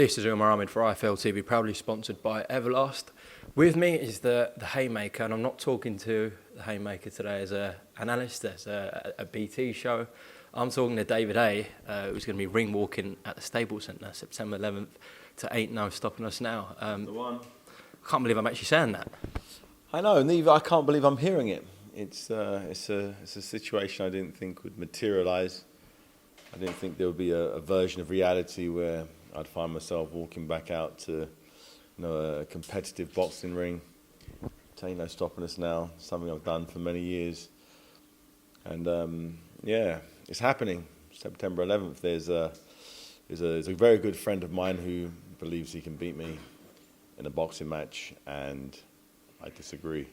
This is Umar Ahmed for IFL TV, proudly sponsored by Everlast. With me is the Haymaker, and I'm not talking to the Haymaker today as an analyst, as a BT show. I'm talking to David Haye, who's going to be ring walking at the Staples Centre, September 11th, to Ain't No Stopping Us Now. The one. I can't believe I'm actually saying that. I know, neither. I can't believe I'm hearing it. It's a situation I didn't think would materialise. I didn't think there would be a version of reality where I'd find myself walking back out to, a competitive boxing ring. Ain't No Stopping Us Now. Something I've done for many years, and it's happening. September 11th. There's a very good friend of mine who believes he can beat me in a boxing match, and I disagree.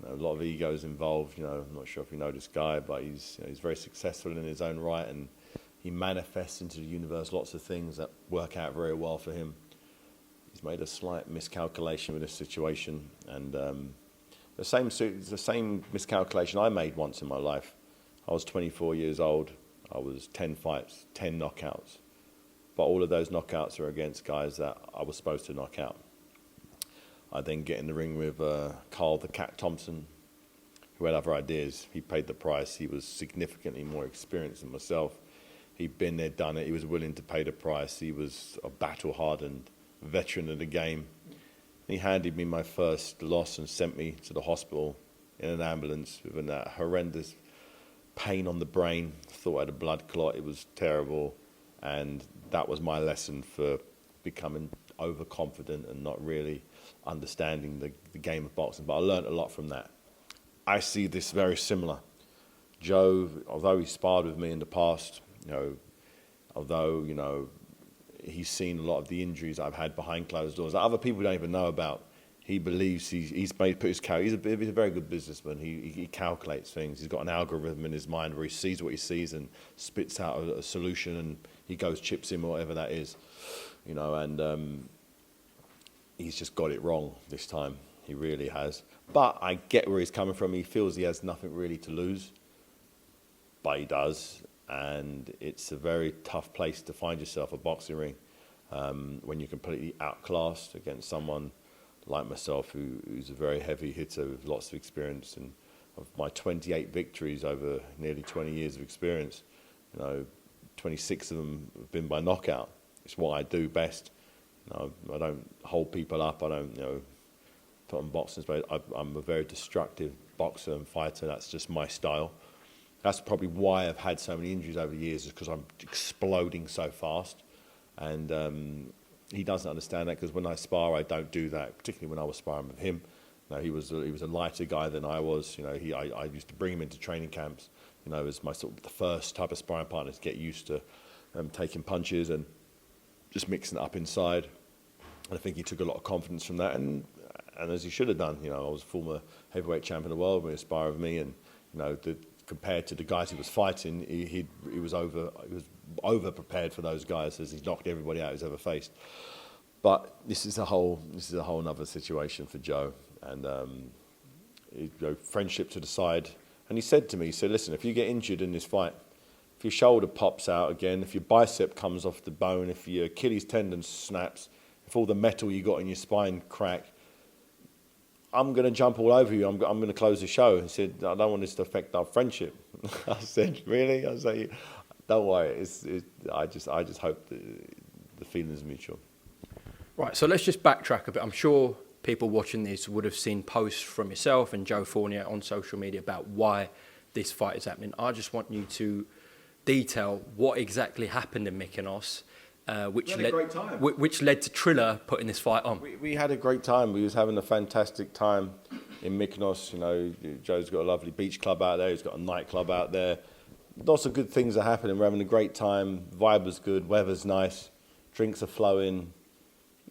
A lot of egos involved. I'm not sure if you know this guy, but he's very successful in his own right, and he manifests into the universe lots of things that work out very well for him. He's made a slight miscalculation with this situation, and the same miscalculation I made once in my life. I was 24 years old. I was 10 fights, 10 knockouts, but all of those knockouts are against guys that I was supposed to knock out. I then get in the ring with Carl the Cat Thompson, who had other ideas. He paid the price. He was significantly more experienced than myself. He'd been there, done it. He was willing to pay the price. He was a battle-hardened veteran of the game. He handed me my first loss and sent me to the hospital in an ambulance with that horrendous pain on the brain. Thought I had a blood clot. It was terrible. And that was my lesson for becoming overconfident and not really understanding the game of boxing. But I learned a lot from that. I see this very similar. Joe, although he sparred with me in the past, although he's seen a lot of the injuries I've had behind closed doors that other people don't even know about, he believes he's put his he's a very good businessman. He calculates things. He's got an algorithm in his mind where he sees what he sees and spits out a solution, and he goes chips in whatever that is, and he's just got it wrong this time. He really has. But I get where he's coming from. He feels he has nothing really to lose, but he does. And it's a very tough place to find yourself, a boxing ring, when you're completely outclassed against someone like myself, who's a very heavy hitter with lots of experience. And of my 28 victories over nearly 20 years of experience, 26 of them have been by knockout. It's what I do best. I don't hold people up. I don't, put on boxing. I'm a very destructive boxer and fighter. That's just my style. That's probably why I've had so many injuries over the years, is because I'm exploding so fast. And he doesn't understand that, because when I spar, I don't do that, particularly when I was sparring with him. He was a lighter guy than I was. I used to bring him into training camps, as my sort of the first type of sparring partner to get used to taking punches and just mixing it up inside. And I think he took a lot of confidence from that, and as he should have done. I was a former heavyweight champion of the world when he was sparring with me, and compared to the guys he was fighting, he was over prepared for those guys, as he's knocked everybody out he's ever faced. But this is a whole other situation for Joe, and friendship to the side. And he said to me, listen, if you get injured in this fight, if your shoulder pops out again, if your bicep comes off the bone, if your Achilles tendon snaps, if all the metal you got in your spine crack, I'm going to jump all over you. I'm going to close the show. He said, I don't want this to affect our friendship. I said, really? I said, don't worry. I just hope the feeling is mutual. Right, so let's just backtrack a bit. I'm sure people watching this would have seen posts from yourself and Joe Fournier on social media about why this fight is happening. I just want you to detail what exactly happened in Mykonos, which led to Triller putting this fight on. We had a great time. We was having a fantastic time in Mykonos. Joe's got a lovely beach club out there. He's got a nightclub out there. Lots of good things are happening. We're having a great time. Vibe was good. Weather's nice. Drinks are flowing.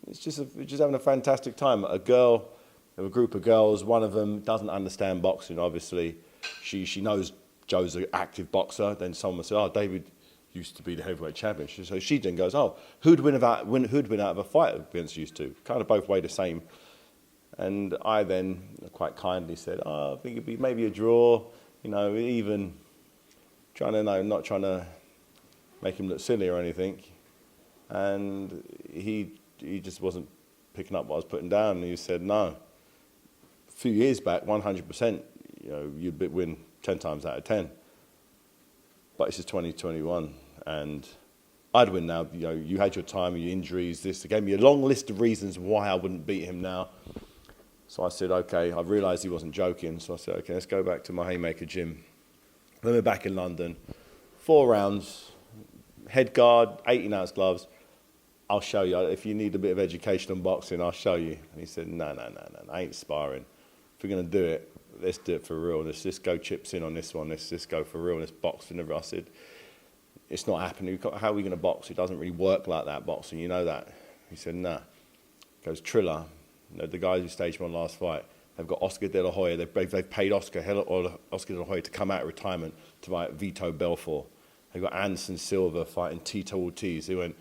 We're just having a fantastic time. A group of girls. One of them doesn't understand boxing. Obviously, she knows Joe's an active boxer. Then someone said, "Oh, David used to be the heavyweight champion." So she then goes, "Oh, who'd win out of a fight against you two?" Kind of both weigh the same. And I then quite kindly said, "Oh, I think it'd be maybe a draw, even not trying to make him look silly or anything." and he just wasn't picking up what I was putting down. And he said, no. A few years back, 100%, you'd win 10 times out of 10. But it's just 2021, and I'd win now. You had your time, your injuries, this. They gave me a long list of reasons why I wouldn't beat him now. So I said, okay, I realised he wasn't joking. So I said, okay, let's go back to my Haymaker gym. Then we're back in London. 4 rounds, head guard, 18-ounce gloves. I'll show you. If you need a bit of education on boxing, I'll show you. And he said, no, I ain't sparring. If we're going to do it, let's do it for real. Let's just go chips in on this one. Let's just go for real. Let's box. And I said, it's not happening. How are we going to box? It doesn't really work like that, boxing. You know that. He said, nah. He goes, Triller, the guys who staged my last fight, they've got Oscar De La Hoya. They've paid Oscar De La Hoya to come out of retirement to fight Vito Belfort. They've got Anderson Silva fighting Tito Ortiz. He went,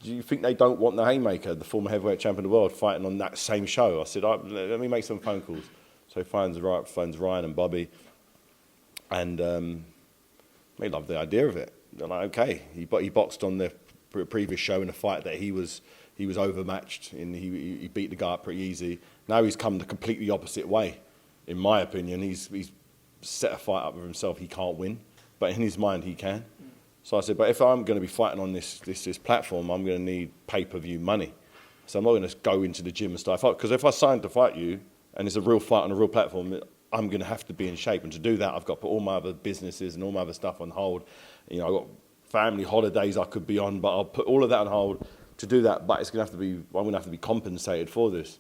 do you think they don't want the Haymaker, the former heavyweight champion of the world, fighting on that same show? I said, let me make some phone calls. So he phones Ryan and Bobby, and they loved the idea of it. They're like, okay. He boxed on the previous show in a fight that he was overmatched, and he beat the guy up pretty easy. Now he's come the completely opposite way, in my opinion. He's set a fight up with himself he can't win, but in his mind he can. So I said, but if I'm going to be fighting on this platform, I'm going to need pay-per-view money. So I'm not going to go into the gym and start fight, because if I sign to fight you and it's a real fight on a real platform, I'm going to have to be in shape. And to do that, I've got to put all my other businesses and all my other stuff on hold. I've got family holidays I could be on, but I'll put all of that on hold to do that. But I'm going to have to be compensated for this.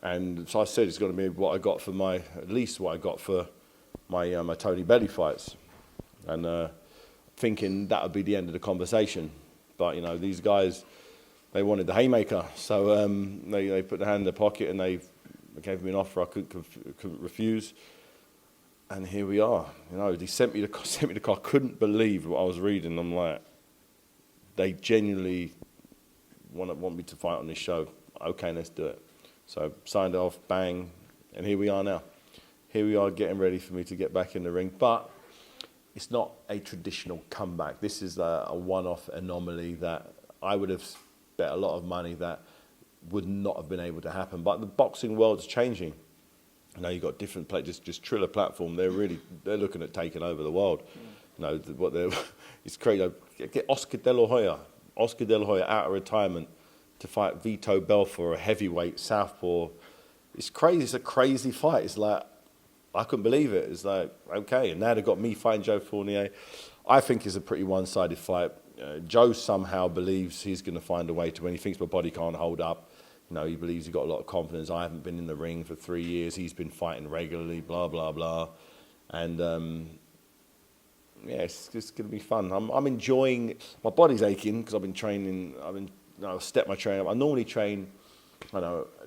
And so I said it's going to be what I got for at least what I got for my Tony Belly fights. And thinking that would be the end of the conversation. But, these guys, they wanted the Haymaker. So they put their hand in their pocket and they gave me an offer I couldn't refuse. And here we are. They sent me the car. I couldn't believe what I was reading. I'm like, they genuinely want me to fight on this show. Okay, let's do it. So signed off, bang, and here we are now. Here we are getting ready for me to get back in the ring. But it's not a traditional comeback. This is a one-off anomaly that I would have bet a lot of money that would not have been able to happen. But the boxing world's changing. You've got different players, just Triller platform. They're looking at taking over the world. It's crazy. Get Oscar De La Hoya out of retirement to fight Vito Belfort, a heavyweight southpaw. It's crazy. It's a crazy fight. It's like, I couldn't believe it. It's like, okay, and now they've got me fighting Joe Fournier. I think it's a pretty one-sided fight. Joe somehow believes he's going to find a way to win. He thinks my body can't hold up. He believes he's got a lot of confidence. I haven't been in the ring for 3 years. He's been fighting regularly, blah, blah, blah. And, it's just going to be fun. I'm enjoying. My body's aching because I've been training. I've stepped my training up. I normally train,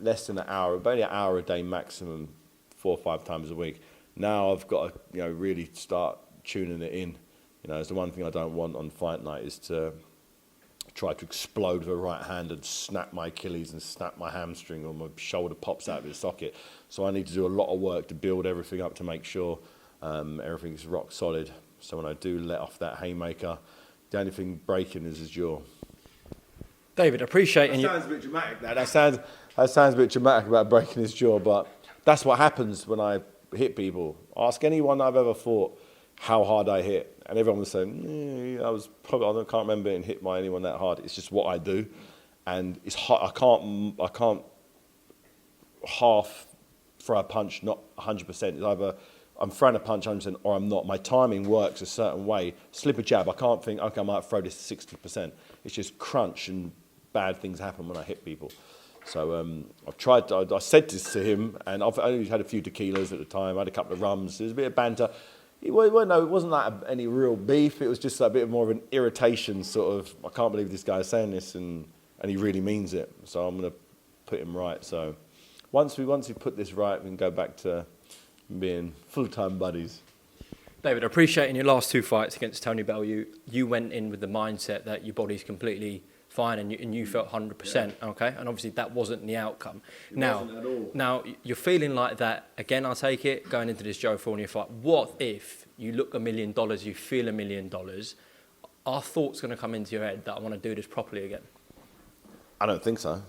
less than an hour, about an hour a day maximum, 4 or 5 times a week. Now I've got to, really start tuning it in. It's the one thing I don't want on fight night is to try to explode with a right hand and snap my Achilles and snap my hamstring, or my shoulder pops out of its socket. So I need to do a lot of work to build everything up to make sure everything's rock solid. So when I do let off that Haymaker, the only thing breaking is his jaw. David, appreciating you. That sounds a bit dramatic. That sounds a bit dramatic about breaking his jaw, but that's what happens when I hit people. Ask anyone I've ever fought how hard I hit, and everyone was saying, I can't remember getting hit by anyone that hard. It's just what I do, and it's hard. I can't half throw a punch, not 100%. It's either I'm throwing a punch 100% or I'm not. My timing works a certain way. Slip a jab, I can't think, okay, I might throw this 60%. It's just crunch, and bad things happen when I hit people. So I've tried. I said this to him, and I've only had a few tequilas at the time. I had a couple of rums. There was a bit of banter. It wasn't like any real beef. It was just a bit more of an irritation, sort of. I can't believe this guy's saying this, and he really means it. So I'm going to put him right. So once we put this right, we can go back to being full-time buddies. David, appreciating your last 2 fights against Tony Bell, you went in with the mindset that your body's completely fine and you felt 100%, okay? And obviously that wasn't the outcome. It wasn't at all. Now, you're feeling like that, again, I take it, going into this Joe Fournier fight. What if you look $1 million, you feel $1 million? are thoughts going to come into your head that I want to do this properly again? I don't think so.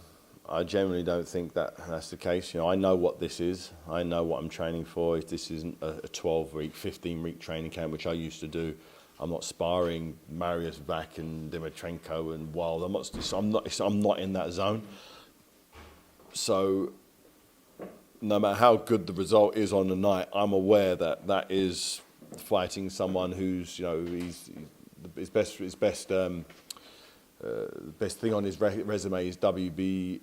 I generally don't think that that's the case. I know what this is. I know what I'm training for. This isn't a 12-week, 15-week training camp, which I used to do. I'm not sparring Marius Vac and Dimitrenko and Wild. I'm not in that zone. So no matter how good the result is on the night, I'm aware that that is fighting someone who's, his best thing on his resume is WBA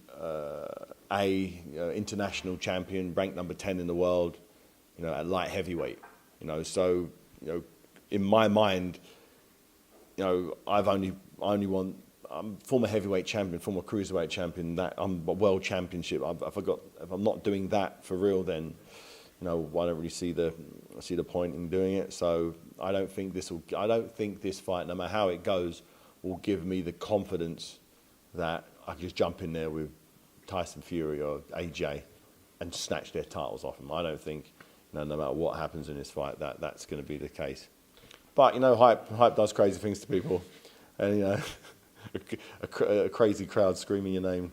international champion, ranked number 10 in the world, at light heavyweight. So in my mind, I'm former heavyweight champion, former cruiserweight champion. That I'm a world championship. If I'm not doing that for real, then I don't really see the point in doing it. So I don't think this fight, no matter how it goes, will give me the confidence that I can just jump in there with Tyson Fury or AJ and snatch their titles off them. I don't think, no matter what happens in this fight, that's going to be the case. But hype does crazy things to people, and a crazy crowd screaming your name.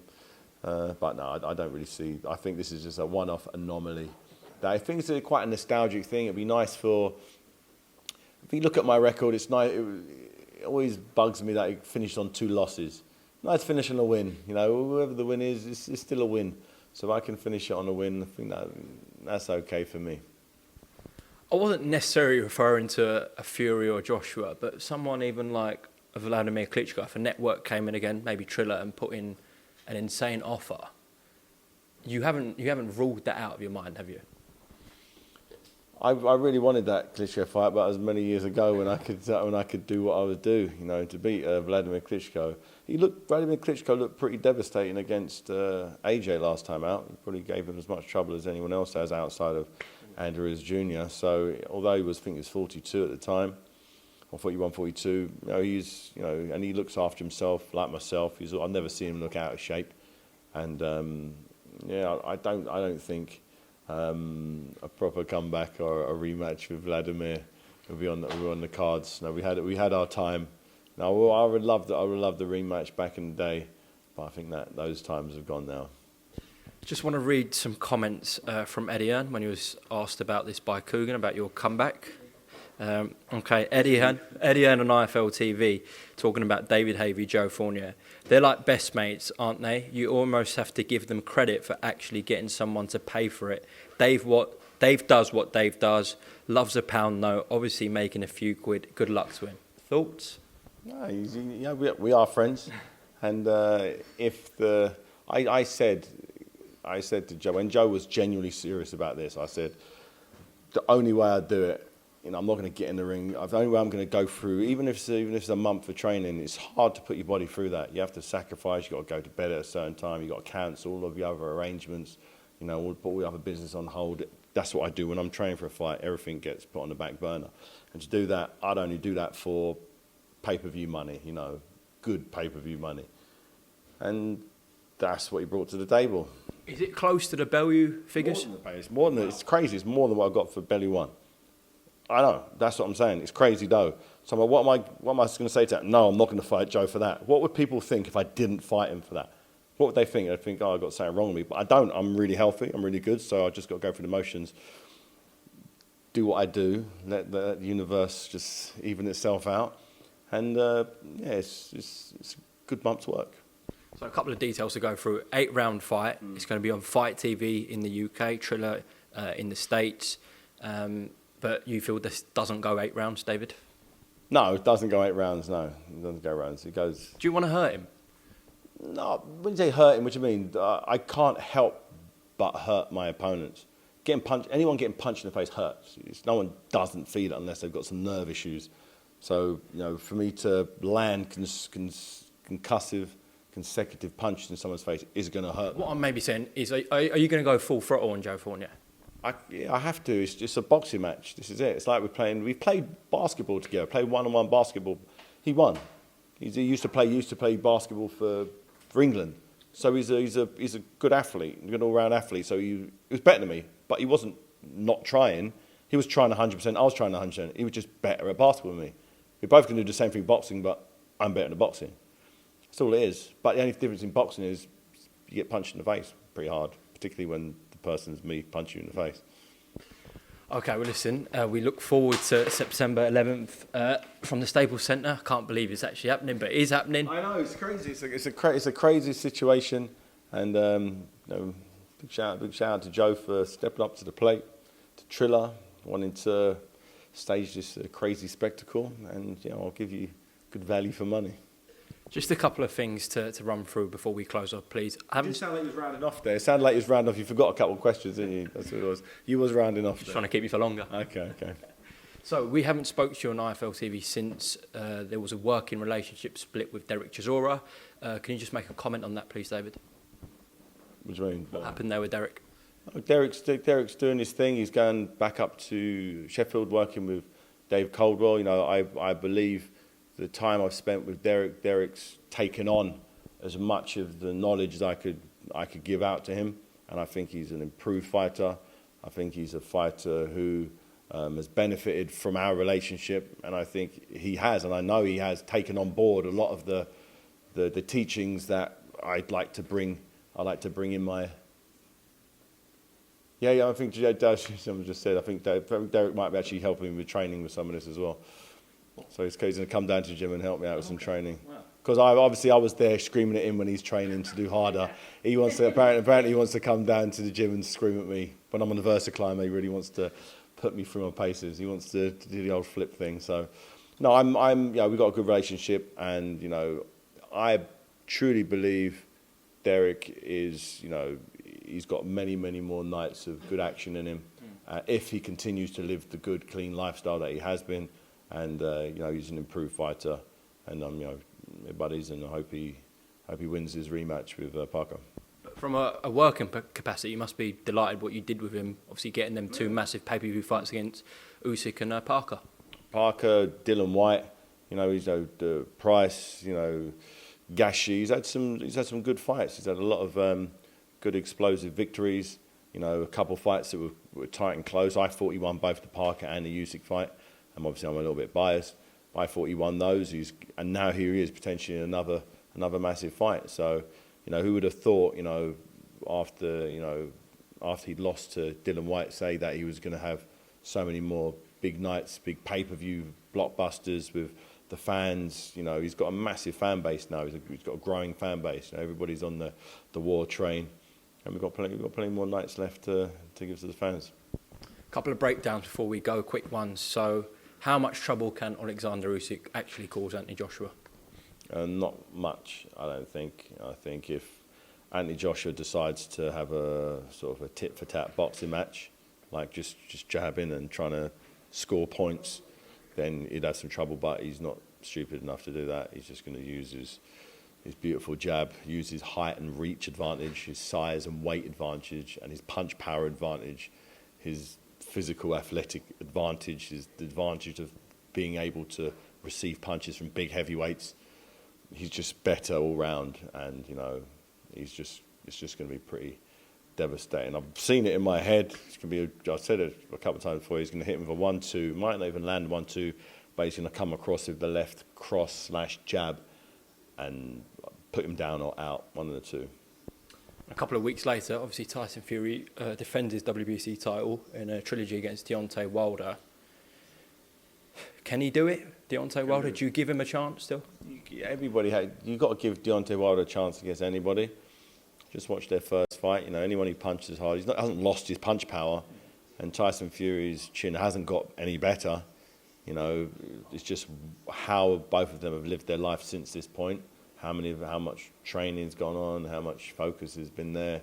But no, I don't really see. I think this is just a one-off anomaly. I think it's quite a nostalgic thing. It'd be nice if you look at my record, it's nice. It always bugs me that it finished on 2 losses. Nice finish on a win. Whoever the win is, it's still a win. So if I can finish it on a win, I think that's okay for me. I wasn't necessarily referring to a Fury or Joshua, but someone even like a Vladimir Klitschko. If a network came in again, maybe Triller, and put in an insane offer, you haven't ruled that out of your mind, have you? I really wanted that Klitschko fight, but that was many years ago when I could do what I would do, to beat Vladimir Klitschko. Vladimir Klitschko looked pretty devastating against AJ last time out. He probably gave him as much trouble as anyone else has outside of Andrews Jr. So although he was 42 at the time, or 41, 42, he's and he looks after himself like myself. I've never seen him look out of shape, and I don't think a proper comeback or a rematch with Vladimir will be on the cards. No, we had our time. Now I would love the rematch back in the day, but I think that those times have gone now. Just want to read some comments from Eddie Hearn when he was asked about this by Coogan, about your comeback. Okay, Eddie Hearn on IFL TV talking about David Haye v Joe Fournier. They're like best mates, aren't they? You almost have to give them credit for actually getting someone to pay for it. Dave does what Dave does. Loves a pound note. Obviously making a few quid. Good luck to him. Thoughts? No, we are friends, and I said to Joe, when Joe was genuinely serious about this, I said the only way I'd do it. I'm not going to get in the ring. The only way I'm going to go through, even if it's a month of training, it's hard to put your body through that. You have to sacrifice. You've got to go to bed at a certain time. You've got to cancel all of your other arrangements. Put all your other business on hold. That's what I do when I'm training for a fight. Everything gets put on the back burner. And to do that, I'd only do that for pay-per-view money, good pay-per-view money. And that's what he brought to the table. Is it close to the Bellew figures? It's crazy. It's more than what I got for Bellew 1. I know, that's what I'm saying. It's crazy though. So what am I going to say to that? No, I'm not going to fight Joe for that. What would people think if I didn't fight him for that? What would they think? They'd think, I got something wrong with me. But I don't. I'm really healthy. I'm really good. So I just got to go through the motions, do what I do, let the universe just even itself out. And it's a good month's work. So a couple of details to go through. 8-round fight. It's going to be on Fight TV in the UK, Triller in the States. But you feel this doesn't go 8 rounds, David? No, it doesn't go 8 rounds, no. It doesn't go rounds. It goes... Do you want to hurt him? No, when you say hurt him, what do you mean? I can't help but hurt my opponents. Anyone getting punched in the face hurts. No one doesn't feel it unless they've got some nerve issues. So, for me to land concussive, consecutive punches in someone's face is going to hurt. What I'm maybe saying is, are you going to go full throttle on Joe Fournier? I have to. It's just a boxing match. This is it. It's like we played basketball together. Played one-on-one basketball. He won. He used to play basketball for England. So he's a good athlete, a good all-round athlete. So he was better than me, but he wasn't not trying. He was trying 100%. I was trying 100%. He was just better at basketball than me. We're both going to do the same thing boxing, but I'm better than boxing. That's all it is. But the only difference in boxing is you get punched in the face pretty hard, particularly when the person's me punch you in the face. Okay, well, listen, we look forward to September 11th from the Staples Centre. I can't believe it's actually happening, but it is happening. I know, it's crazy. It's a crazy situation. And big shout out to Joe for stepping up to the plate, to Triller, wanting to stage this crazy spectacle. And, I'll give you good value for money. Just a couple of things to run through before we close off, please. It didn't sound like you was rounding off there. It sounded like you was rounding off. You forgot a couple of questions, didn't you? That's what it was. You was rounding off. Just trying to keep you for longer. Okay. So we haven't spoke to you on IFL TV since there was a working relationship split with Derek Chisora. Can you just make a comment on that, please, David? What do you mean? What happened there with Derek? Derek's doing his thing. He's going back up to Sheffield, working with Dave Coldwell. I believe the time I've spent with Derek's taken on as much of the knowledge as I could give out to him, and I think he's an improved fighter. I think he's a fighter who has benefited from our relationship, and I think he has, and I know he has taken on board a lot of the teachings that I'd like to bring. I like to bring in my. Yeah. I think someone just said. I think Derek might be actually helping me with training with some of this as well. So he's going to come down to the gym and help me out with some training. Because I was there screaming at him when he's training to do harder. He wants to apparently he wants to come down to the gym and scream at me when I'm on the VersaClimber. He really wants to put me through my paces. He wants to do the old flip thing. So no, we've got a good relationship, and I truly believe Derek is he's got many more nights of good action in him if he continues to live the good, clean lifestyle that he has been. And he's an improved fighter, and we're buddies, and I hope he wins his rematch with Parker. But from a working capacity, you must be delighted what you did with him. Obviously, getting them two massive pay-per-view fights against Usyk and Parker. Parker, Dylan White, he's the Price, Gashi. He's had some good fights. He's had a lot of good explosive victories. A couple of fights that were tight and close. I thought he won both the Parker and the Usyk fight. Obviously, I'm a little bit biased. I thought he won those, and now here he is potentially in another massive fight. So, who would have thought, after he'd lost to Dylan White, say that he was going to have so many more big nights, big pay-per-view blockbusters with the fans. He's got a massive fan base now. He's got a growing fan base. Everybody's on the war train, and we've got plenty more nights left to give to the fans. A couple of breakdowns before we go, quick ones. So, how much trouble can Alexander Usyk actually cause Anthony Joshua? Not much, I don't think. I think if Anthony Joshua decides to have a sort of a tit-for-tat boxing match, like just jabbing and trying to score points, then he'd have some trouble, but he's not stupid enough to do that. He's just going to use his beautiful jab, use his height and reach advantage, his size and weight advantage, and his punch power advantage, his physical athletic advantage, is the advantage of being able to receive punches from big heavyweights. He's just better all round, and it's just going to be pretty devastating. I've seen it in my head. It's going to be. I said it a couple of times before. He's going to hit him with a 1-2. Might not even land 1-2, but he's going to come across with the left cross/jab and put him down or out, one of the two. A couple of weeks later, obviously Tyson Fury defends his WBC title in a trilogy against Deontay Wilder. Can he do it, Deontay Wilder? Do you give him a chance still? You've got to give Deontay Wilder a chance against anybody. Just watch their first fight. Anyone who punches hard, hasn't lost his punch power, and Tyson Fury's chin hasn't got any better. It's just how both of them have lived their life since this point. How much training's gone on, how much focus has been there,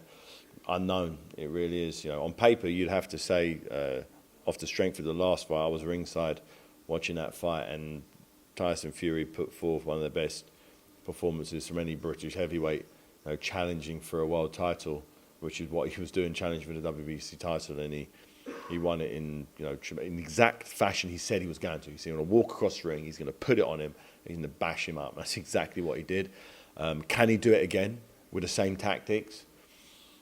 unknown. It really is. On paper, you'd have to say, off the strength of the last fight, I was ringside watching that fight, and Tyson Fury put forth one of the best performances from any British heavyweight, challenging for a world title, which is what he was doing, challenging for the WBC title, and he won it in in exact fashion he said he was going to. He's going to walk across the ring, he's going to put it on him, he's going to bash him up. That's exactly what he did. Can he do it again with the same tactics?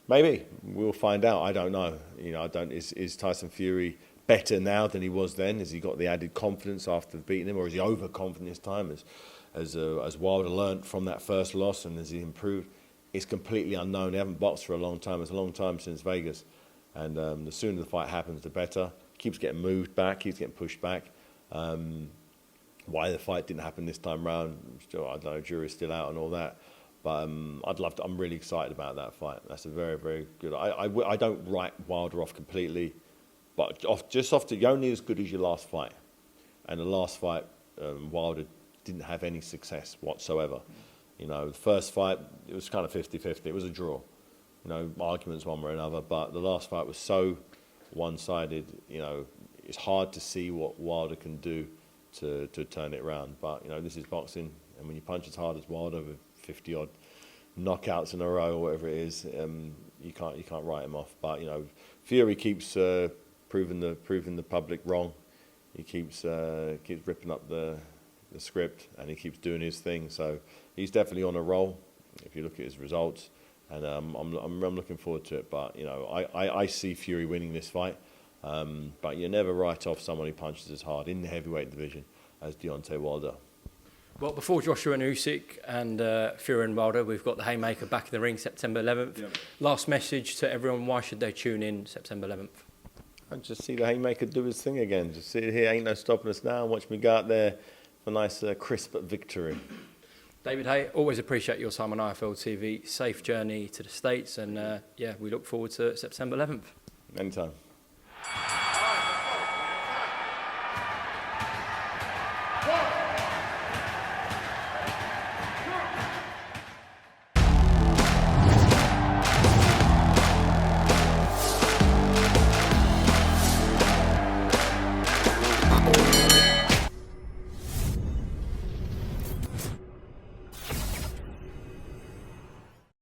Maybe. We'll find out. I don't know. Is Tyson Fury better now than he was then? Has he got the added confidence after beating him, or is he overconfident this time? As Wilder learnt from that first loss, and as he improved, it's completely unknown. They haven't boxed for a long time. It's a long time since Vegas, and the sooner the fight happens, the better. Keeps getting moved back, keeps getting pushed back. Why the fight didn't happen this time round, still, I don't know. Jury's still out and all that. But I'm really excited about that fight. That's a very, very good. I don't write Wilder off completely, but you're only as good as your last fight. And the last fight, Wilder didn't have any success whatsoever. You know, the first fight, it was kind of 50-50. It was a draw. You know, arguments one way or another. But the last fight was so one-sided. You know, it's hard to see what Wilder can do to turn it around. But, you know, this is boxing. And when you punch as hard as Wilder with 50-odd knockouts in a row or whatever it is, you can't write him off. But, you know, Fury keeps proving the public wrong. He keeps ripping up the script, and he keeps doing his thing. So he's definitely on a roll if you look at his results, and I'm looking forward to it. But, you know, I see Fury winning this fight. But you never write off someone who punches as hard in the heavyweight division as Deontay Wilder. Well, before Joshua-Usyk and Fury and Wilder, we've got the Haymaker back in the ring September 11th. Yep. Last message to everyone, why should they tune in September 11th? And just see the Haymaker do his thing again. Just sit here, ain't no stopping us now, and watch me go out there for a nice crisp victory. David Haye, always appreciate your time on IFL TV. Safe journey to the States, and we look forward to September 11th. Anytime.